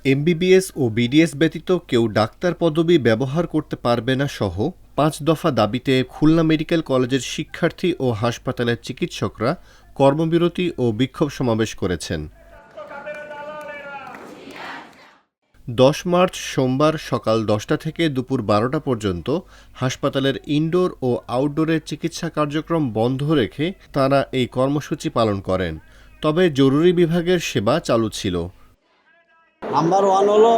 MBBS ও BDS ব্যতীত কেউ doctor পদবি ব্যবহার করতে পারবে না সহ ৫ দফা দাবিতে খুলনা মেডিকেল কলেজের শিক্ষার্থী ও হাসপাতালের চিকিৎসকরা কর্মবিরতি ও বিক্ষোভ সমাবেশ করেছেন। ১০ মার্চ সোমবার সকাল ১০টা থেকে দুপুর ১২টা পর্যন্ত হাসপাতালের ইনডোর ও আউটডোরের চিকিৎসা কার্যক্রম বন্ধ রেখে তাঁরা এই কর্মসূচি পালন করেন। তবে জরুরি বিভাগের সেবা চালু ছিল। নাম্বার 1 হলো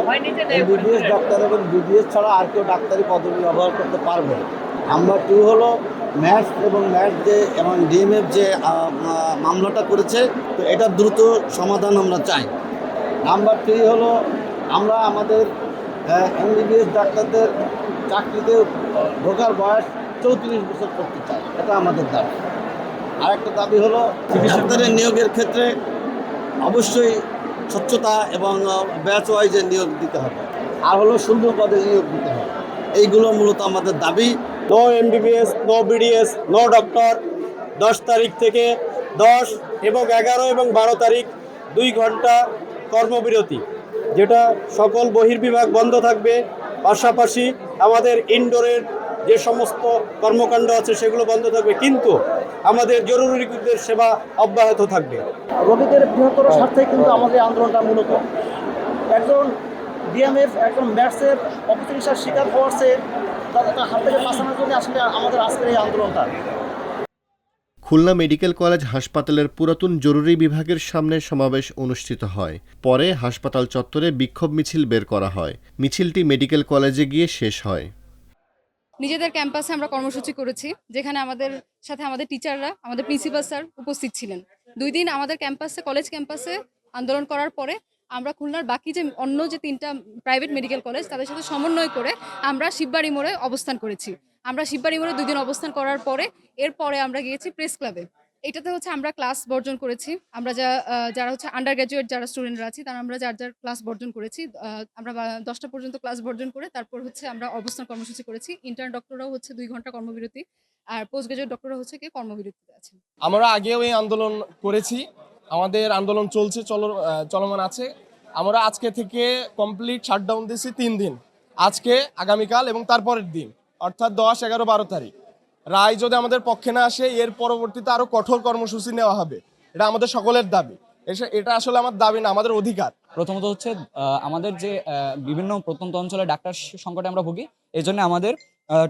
এমবিবিএস ডাক্তার এবং বিডিএস ছাড়া আর কেউ ডাক্তারি পদবি ব্যবহার করতে পারবে না। নাম্বার 2 হলো ম্যাথস এবং এবং ডিএমএফ যে মামলাটা করেছে, তো এটা দ্রুত সমাধান আমরা চাই। নাম্বার 3 হলো আমরা আমাদের এমবিবিএস ডাক্তারদের চাকরিতে ঢোকার বয়স 34 বছর করতে চাই, এটা আমাদের দাবি। আরেকটা দাবি হলো ডাক্তারের নিয়োগের ক্ষেত্রে অবশ্যই স্বচ্ছতা এবং ব্যাচ ওয়াইজের নিয়োগ দিতে হবে, আর হলো শূন্য পদে নিয়োগ দিতে হবে। এইগুলো মূলত আমাদের দাবি। No MBBS, no BDS, no doctor. 10 তারিখ থেকে 10 এবং 11 এবং 12 তারিখ 2 ঘন্টা কর্মবিরতি, যেটা সকল বহির্বিভাগ বন্ধ থাকবে। পাশাপাশি আমাদের ইনডোরের যে সমস্ত কর্মকাণ্ড আছে সেগুলো বন্ধ থাকবে, কিন্তু আমাদের জরুরি রোগীদের সেবা অব্যাহত থাকবে। রোগীদের বৃহত্তর স্বার্থে কিন্তু আমাদের আন্দোলনটা মূলত একজন ডিএমএফ, একজন ম্যাথসের অপচিকিৎসার শিকার হওয়াছে তাদের হাত থেকে বাঁচানোর জন্য আসলে আমাদের আজকের এই আন্দোলনটা। খুলনা মেডিকেল কলেজ হাসপাতালের পুরাতন জরুরি বিভাগের সামনে সমাবেশ অনুষ্ঠিত হয়। পরে হাসপাতাল চত্বরে বিক্ষোভ মিছিল বের করা হয়। মিছিলটি মেডিকেল কলেজে গিয়ে শেষ হয়। নিজেদের ক্যাম্পাসে আমরা কর্মসূচি করেছি, যেখানে আমাদের সাথে আমাদের টিচাররা, আমাদের প্রিন্সিপাল স্যার উপস্থিত ছিলেন। 2 দিন আমাদের ক্যাম্পাসে, কলেজ ক্যাম্পাসে আন্দোলন করার পরে আমরা খুলনার বাকি যে অন্য যে 3টা প্রাইভেট মেডিকেল কলেজ তাদের সাথে সমন্বয় করে আমরা শিববাড়ি মোড়ে অবস্থান করেছি। আমরা শিববাড়ি মোড়ে 2 দিন অবস্থান করার পরে এরপরে আমরা গিয়েছি প্রেস ক্লাবে। এটাতে হচ্ছে আমরা ক্লাস বর্জন করেছি। আমরা যারা হচ্ছে আন্ডার গ্র্যাজুয়েট যারা স্টুডেন্টরা আছি তারা আমরা যার ক্লাস বর্জন করেছি। আমরা 10টা পর্যন্ত ক্লাস বর্জন করে তারপর হচ্ছে আমরা অবস্থান কর্মসূচি করেছি। ইন্টার্ন ডক্টররাও হচ্ছে 2 ঘন্টা কর্মবিরতি, আর পোস্ট গ্রাজুয়েট ডক্টররা হচ্ছে কি কর্মবিরতিতে আছেন। আমরা আগেও এই আন্দোলন করেছি, আমাদের আন্দোলন চলমান আছে। আমরা আজকে থেকে কমপ্লিট শাটডাউন দিয়েছি 3 দিন, আজকে, আগামীকাল এবং তারপরের দিন, অর্থাৎ 10, 11, 12 তারিখ। রায় যদি আমাদের পক্ষে না আসে এর পরবর্তীতে আরো কঠোর কর্মসূচি নেওয়া হবে। এটা আমাদের সকলের দাবি। এটা আসলে আমার দাবি না, আমাদের অধিকার। প্রথমত হচ্ছে আমাদের যে বিভিন্ন প্রত্যন্ত অঞ্চলে ডাক্তার সংকটে আমরা ভুগি, এই জন্য আমাদের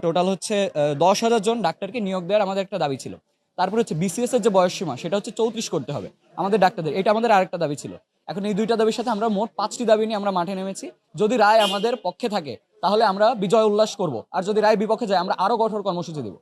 টোটাল হচ্ছে 10,000 জন ডাক্তারকে নিয়োগ দেওয়ার আমাদের একটা দাবি ছিল। তারপরে হচ্ছে বিসিএস এর যে বয়সসীমা সেটা হচ্ছে 34 করতে হবে আমাদের ডাক্তারদের, এটা আমাদের আরেকটা দাবি ছিল। এখন এই 2টা দাবির সাথে আমরা মোট 5টি দাবি নিয়ে আমরা মাঠে নেমেছি। যদি রায় আমাদের পক্ষে থাকে তাহলে আমরা বিজয় উল্লাস করব, আর যদি রায় বিপক্ষে যায় আমরা আরো কঠোর কর্মসূচি দেব।